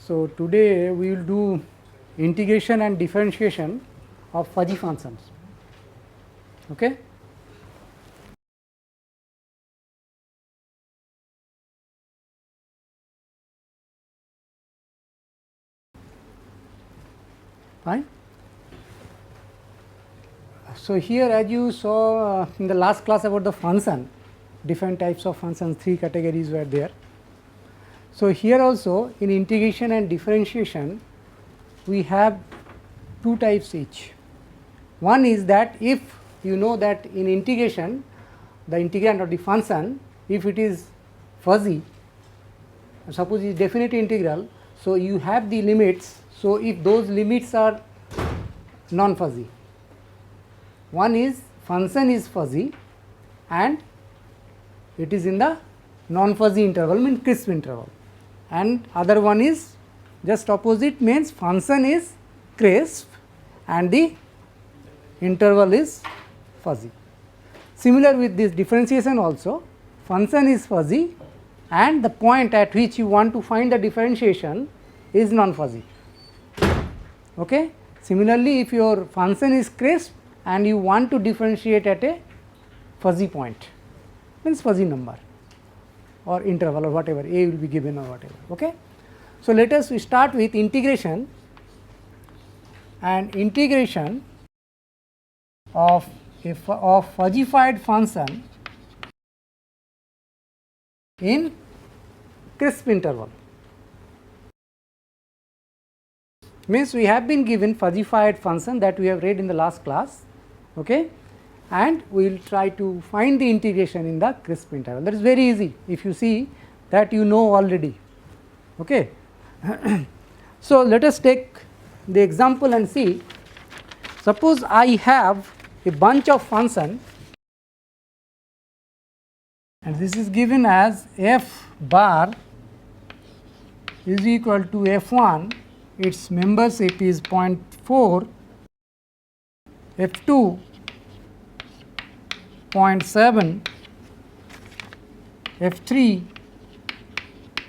So, today we will do integration and differentiation of fuzzy functions. Okay? Fine. So, here as you saw in the last class about the function, different types of functions, 3 categories were there. So, here also in integration and differentiation we have 2 types each. One is that if you know that in integration the integrand of the function, if it is fuzzy, suppose it is definite integral, so you have the limits. So, if those limits are non-fuzzy, one is function is fuzzy and it is in the non-fuzzy interval, means crisp interval, and other one is just opposite, means function is crisp and the interval is fuzzy. Similar with this differentiation also, function is fuzzy and the point at which you want to find the differentiation is non-fuzzy. Okay? Similarly, if your function is crisp and you want to differentiate at a fuzzy point, means fuzzy number or interval or whatever, a will be given or whatever. Okay? So, let us start with integration, and integration of a fuzzified function in crisp interval. Means we have been given fuzzified function that we have read in the last class, okay, and we will try to find the integration in the crisp interval. That is very easy if you see that you know already. Okay. So, let us take the example and see. Suppose I have a bunch of function and this is given as f bar is equal to f1, its membership is 0.4, f2 0.7, f3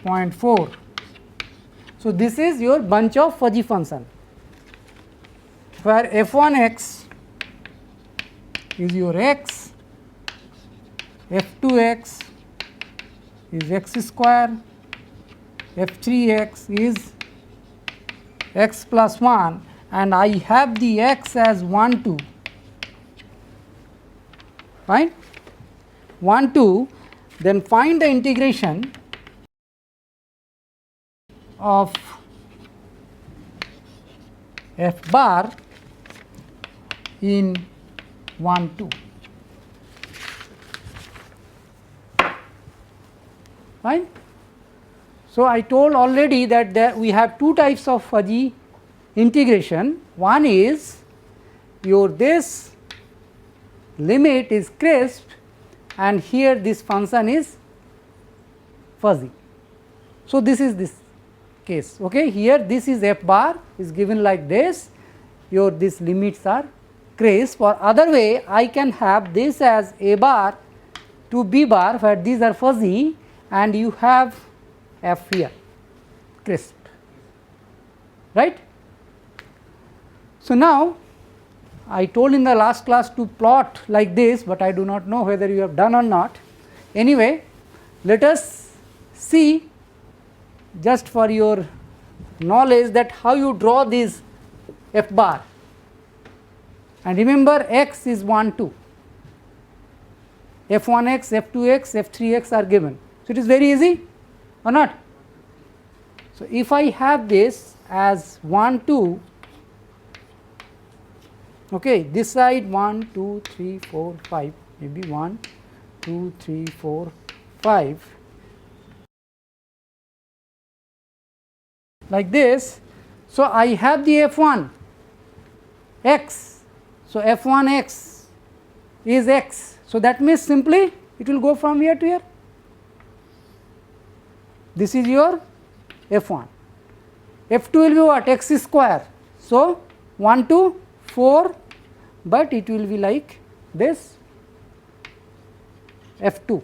0.4. So, this is your bunch of fuzzy function where f1x is your x, f2x is x square, f3x is x plus 1, and I have the x as 1 2, fine, 1 2, then find the integration of f bar in 1 2, fine. So, I told already that we have 2 types of fuzzy integration. One is your this limit is crisp and here this function is fuzzy. So, this is this case. Okay. Here this is f bar is given like this, your these limits are crisp, or other way I can have this as a bar to b bar where these are fuzzy and you have f here crisp, right. So, now I told in the last class to plot like this, but I do not know whether you have done or not. Anyway, let us see just for your knowledge that how you draw this f bar, and remember x is 1 2, f1x, f2x, f3x are given. So, it is very easy or not. So, if I have this as 1 2, okay, this side 1 2 3 4 5, maybe 1 2 3 4 5 like this. So, I have the f1 x, so f1 x is x. So, that means simply it will go from here to here. This is your f1, f2 will be what, x square. So, 1 2 4, but it will be like this f2,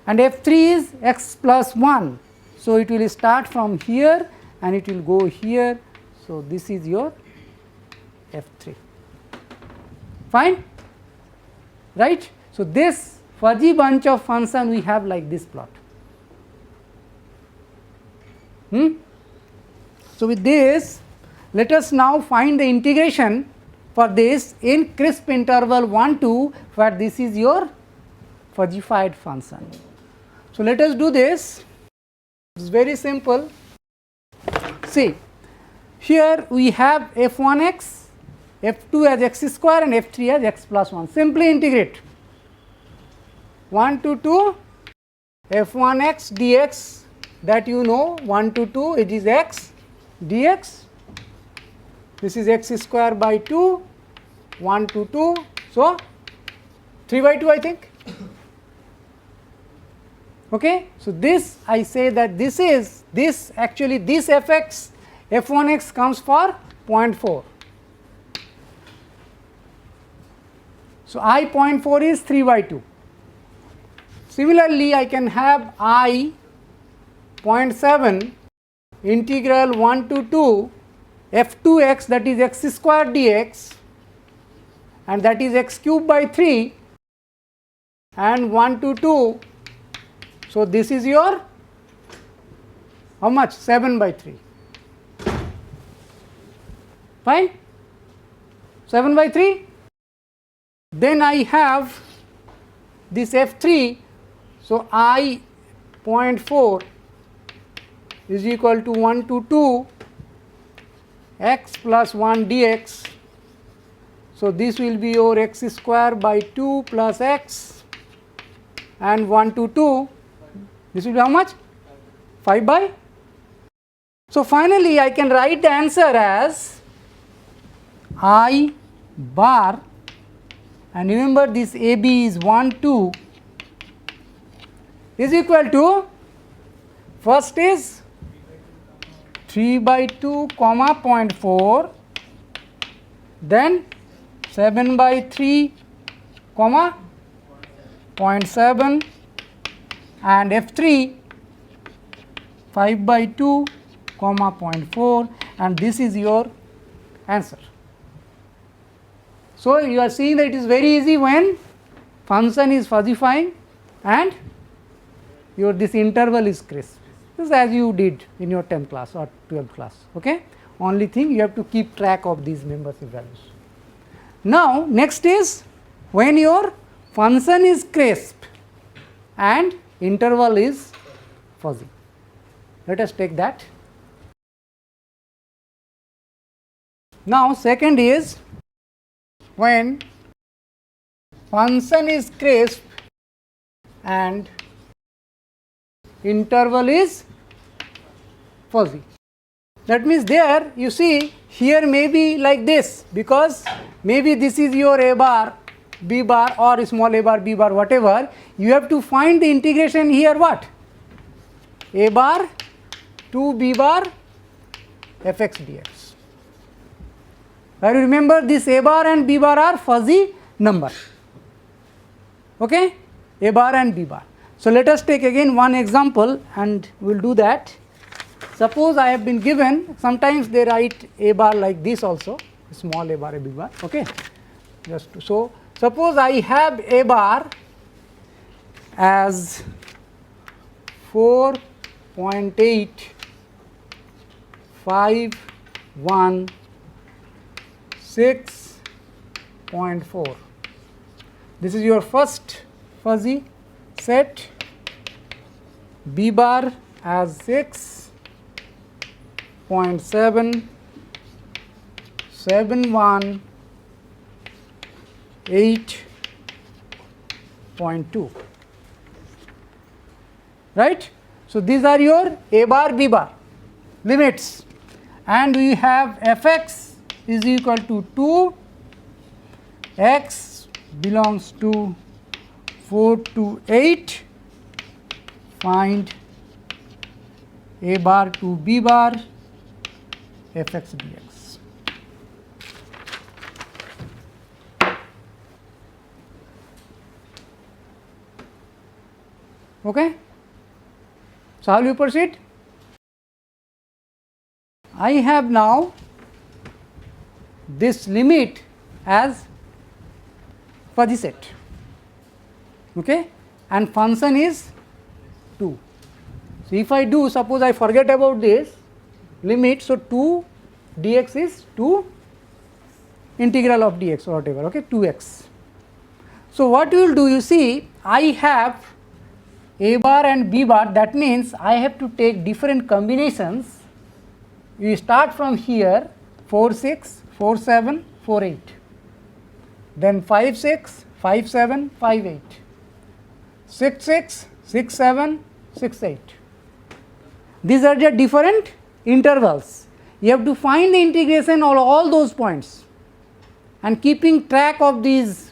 and f3 is x plus 1. So, it will start from here and it will go here. So, this is your f3, fine, right. So, this fuzzy bunch of function we have like this plot. So, with this, let us now find the integration for this in crisp interval 1 2, where this is your fuzzified function. So, let us do this. It is very simple. See, here we have f1x, f2 as x square and f3 as x plus 1. Simply integrate 1 to 2 f1x dx, that you know 1 to 2 it is x dx, this is x square by 2, 1 to 2, so 3 by 2 I think. Okay. So, this I say that this is this actually this fx f1x comes for 0.4. So, I 0.4 is 3 by 2. Similarly, I can have I 0.7 integral 1 to 2 f2x, that is x square dx, and that is x cube by 3, and 1 to 2. So, this is your how much? 7 by 3, fine, 7 by 3. Then I have this f3. So, I 0.4 is equal to 1 to 2 x plus 1 dx. So, this will be your x square by 2 plus x, and 1 to 2, this will be how much? 5 by. So, finally, I can write the answer as I bar, and remember this AB is 1 2 is equal to, first is 3 by 2 comma 0.4, then 7 by 3 comma 0.7, and f3 5 by 2 comma 0.4, and this is your answer. So, you are seeing that it is very easy when function is fuzzifying and your this interval is crisp. This is as you did in your 10th class or 12th class. Okay? Only thing you have to keep track of these membership values. Now, next is when your function is crisp and interval is fuzzy. Let us take that. Now, second is when function is crisp and interval is fuzzy. That means there you see here may be like this, because maybe this is your a bar, b bar, or small a bar, b bar, whatever. You have to find the integration here what? A bar to b bar fx dx. I remember this a bar and b bar are fuzzy number. Okay? A bar and b bar. So, let us take again one example and we will do that. Suppose I have been given, sometimes they write a bar like this also, small a bar, a big bar. Okay? Just to, so, suppose I have a bar as 4.8 5 1 6.4. This is your first fuzzy set. B bar as 6.7 7 1 8.2, right. So, these are your a bar b bar limits, and we have fx is equal to 2, x belongs to 4 to 8, find a bar to b bar fx dx. Okay. So, how will you proceed? I have now this limit as fuzzy set, okay, and function is 2. So, if I do, suppose I forget about this limit, so 2 dx is 2 integral of dx or whatever, okay, 2x. So, what you will do, you see, I have a bar and b bar, that means I have to take different combinations. You start from here 4 6, 4 7, 4 8, then 5 6, 5 7, 5 8, 6 6, 6 7, 6 8. These are the different intervals. You have to find the integration of all those points, and keeping track of these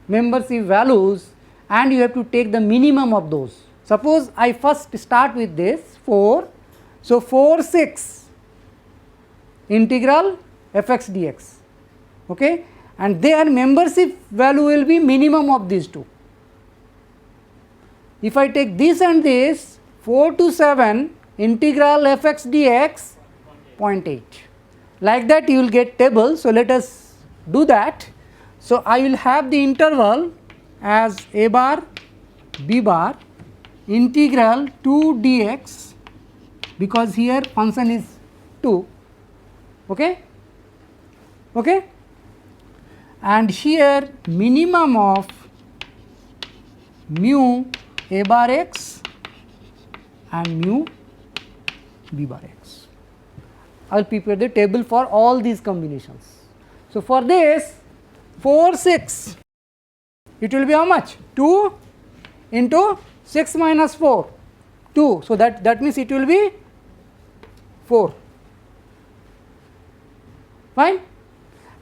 membership values, and you have to take the minimum of those. Suppose I first start with this 4, so 4 6 integral fx dx, okay, and their membership value will be minimum of these two. If I take this and this, 4 to 7 integral fx dx 0.8, like that you will get table. So, let us do that. So, I will have the interval as a bar b bar integral 2 dx, because here function is 2, okay, okay, and here minimum of mu a bar x and mu b bar x. I will prepare the table for all these combinations. So, for this 4 6, it will be how much? 2 into 6 minus 4, 2. So, that means it will be 4, fine,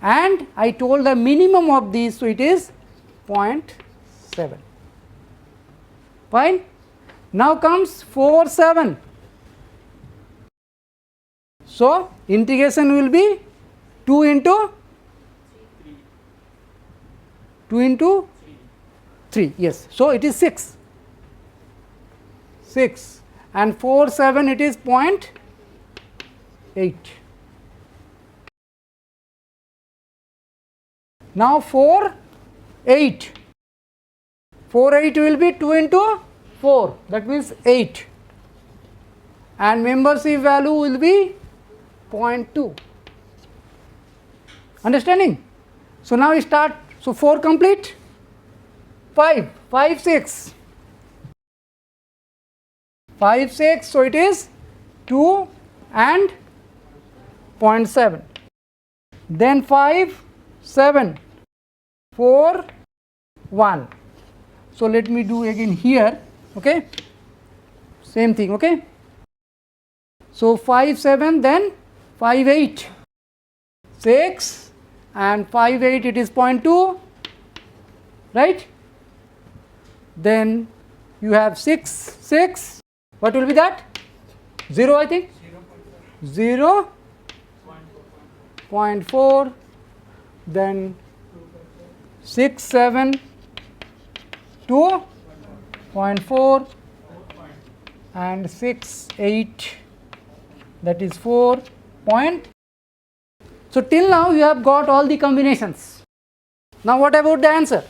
and I told the minimum of these, so it is 0.7, fine. Now comes 4 7. So, integration will be 2 into 3, yes. So, it is 6, and 4 7 it is 0.8. Now, 4 8 will be 2 into 4, that means 8, and membership value will be 0.2, understanding. So, now we start. So, 4 complete, 5 6, so it is 2 and 0.7, then 5 7, 4 1. So, let me do again here, okay, same thing, okay. So, 5 7, then 5 8, 6, and 5 8 it is 0.2, right. Then you have 6 6, what will be that? 0, I think 0.4, then 6 7, 2.4, and 6 8, that is 4 point. So, till now you have got all the combinations. Now, what about the answer?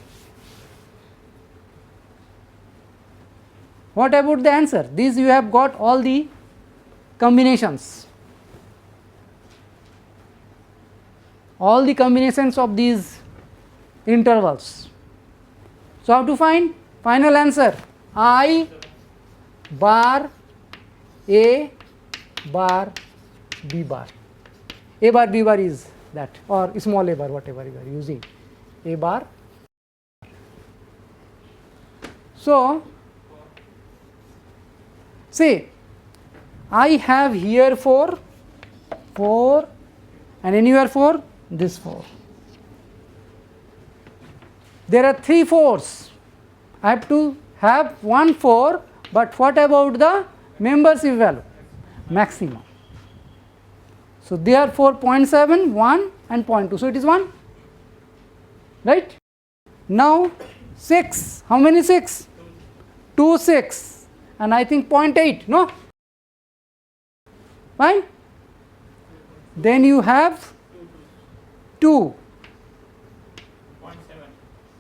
What about the answer? These you have got all the combinations, all the combinations of these intervals. So, how to find final answer? I bar a bar b bar. A bar b bar is that, or small a bar, whatever you are using, a bar. So, see, I have here 4 and anywhere 4, this 4. There are 3 4s. I have to have 1 4, but what about the membership value? Maximum. So, therefore, 0.7, 1 and 0.2. So, it is 1, right. Now, 6, how many 6? 2 6, and I think 0.8, no? Fine. Then you have 2.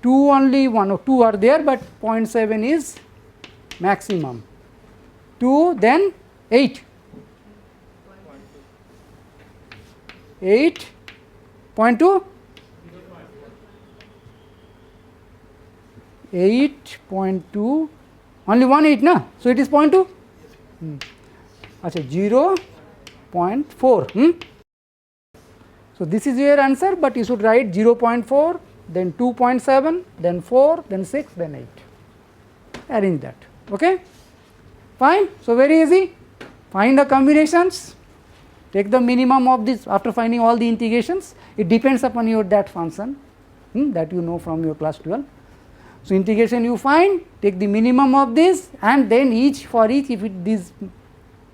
2 only, 1 or 2 are there, but 0.7 is maximum. 2, then 8. 8.2. 8.2, only 1 8 na, so it is 0.2. Acha 0.4. So this is your answer, but you should write 0.4, then 2.7, then 4, then 6, then 8. Arrange that. Okay, fine. So very easy. Find the combinations. Take the minimum of this after finding all the integrations. It depends upon your that function that you know from your class 12. So integration you find, take the minimum of this, and then for each if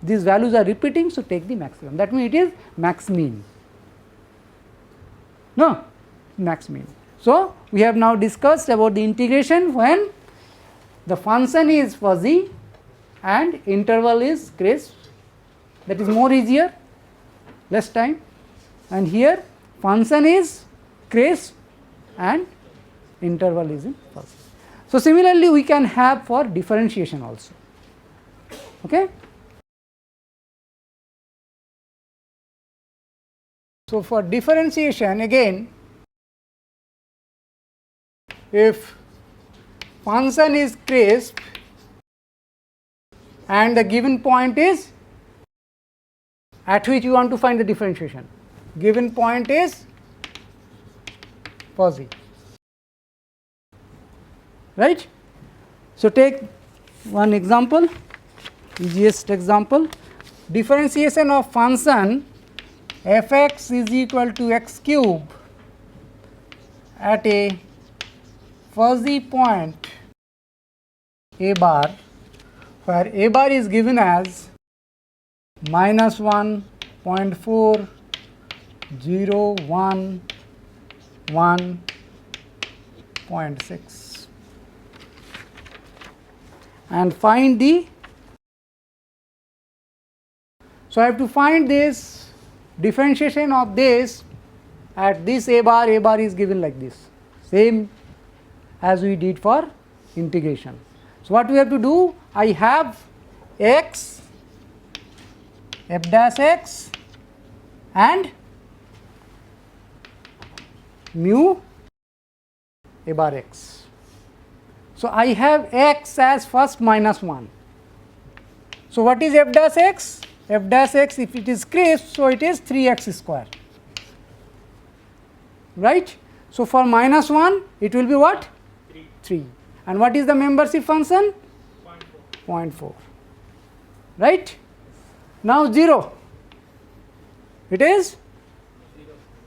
these values are repeating, so take the maximum. That means it is max mean. No, max mean. So we have now discussed about the integration when the function is fuzzy and interval is crisp. That is more easier, less time, and here function is crisp and interval is in fuzzy. So similarly we can have for differentiation also. Okay. So for differentiation again, if function is crisp and the given point is at which you want to find the differentiation, given point is fuzzy, right. So take one example, easiest example, differentiation of function f(x) is equal to x cube at a fuzzy point a bar, where a bar is given as -1.4, 0, 1, 1.6, and find the. So I have to find this differentiation of this at this a bar is given like this, same as we did for integration. So what we have to do, I have x, f dash x and mu a bar x. So I have x as first -1. So what is f dash x? F dash x, if it is crisp, so it is 3x square, right. So for -1 it will be what? 3. And what is the membership function? 0.4, right. Now 0, it is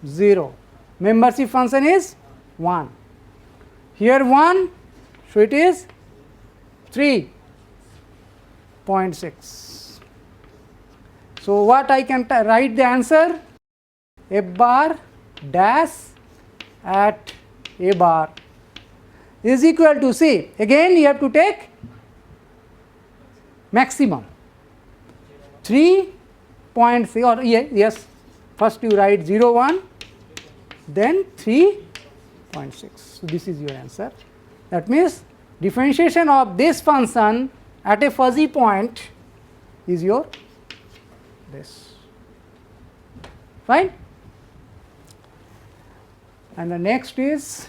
0, membership function is 1, here 1, so it is 3.6. So what I can write the answer, f bar dash at a bar is equal to, see again you have to take maximum 3.6, or yes, first you write 0 1, then 3.6. So this is your answer. That means differentiation of this function at a fuzzy point is your this, fine. And the next is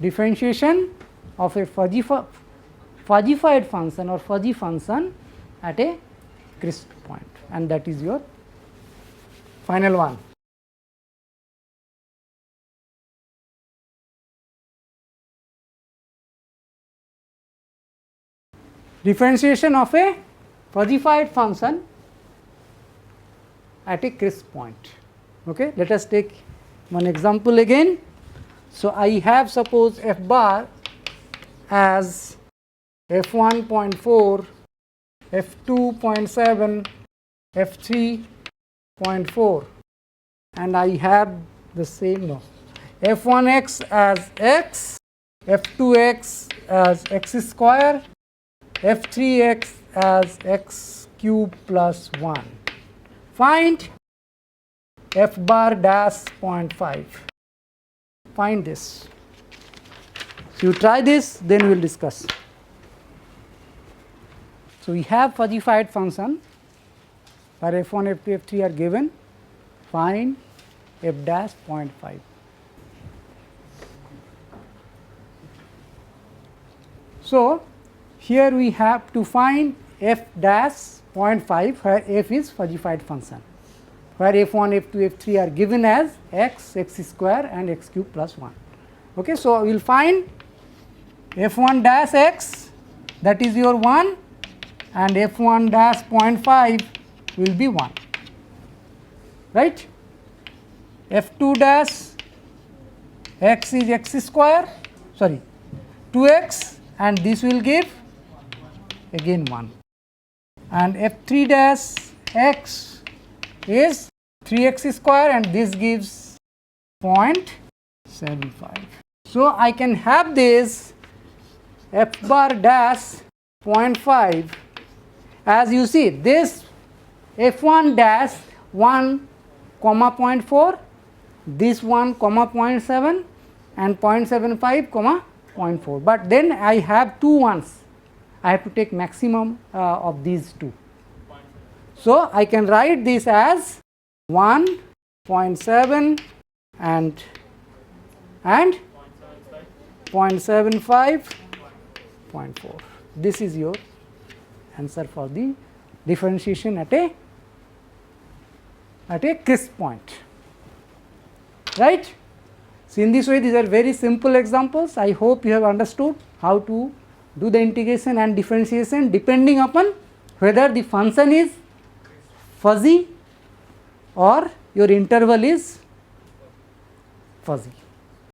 differentiation of a fuzzified function or fuzzy function at a crisp point, and that is your final one. Differentiation of a fuzzified function at a crisp point. Okay, let us take one example again. So I have suppose f bar as f1.4, f2.7, f3.4, and I have the same f1x as x, f2x as x square, f3x as x cube plus 1. find f bar dash 0.5. Find this. So you try this, then we will discuss. So we have fuzzified function where f1, f2, f3 are given. Find f dash 0.5. So here we have to find f dash 0.5 where f is fuzzified function, where f1, f2, f3 are given as x, x square and x cube plus 1. Okay, so we will find f1 dash x, that is your 1, and f1 dash 0.5 will be 1, right. f2 dash x is x square, sorry 2x, and this will give again 1, and f3 dash x is 3x square, and this gives 0.75. So I can have this f bar dash 0.5, as you see this f1 dash 1 comma 0.4, this 1 comma 0.7 and 0.75 comma 0.4, but then I have two ones, I have to take maximum of these two. So I can write this as 1, 0.7 and 0.75, 0.4. This is your answer for the differentiation at a crisp point, right. So in this way, these are very simple examples. I hope you have understood how to do the integration and differentiation depending upon whether the function is fuzzy or your interval is fuzzy.